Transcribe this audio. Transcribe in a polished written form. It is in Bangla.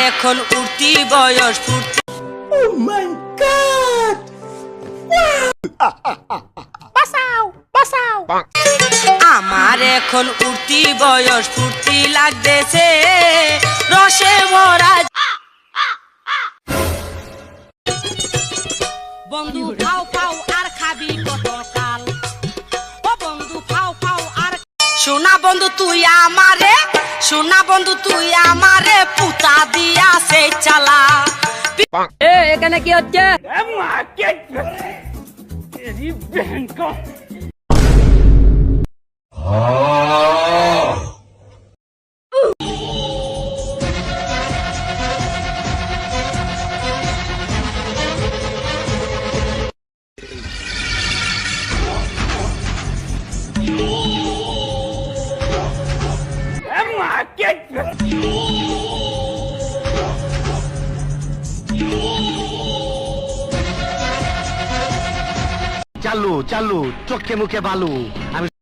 এখন উঠতি বয়স ফুর্তি। Oh my God! বাঁচাও বাঁচাও। আমার এখন উঠতি বয়স ফুর্তি লাগতেছে রসে ভরা। বন্ধু ফাও ফাও আর খাবি কতকাল, ও বন্ধু ফাও ফাও আর। সোনা বন্ধু তুই আমারে, সোনা বন্ধু তুই আমারে পুতা দিয়া সে চালা। এখানে কি হচ্ছে? চালু চালু চোখে মুখে বালু। আমি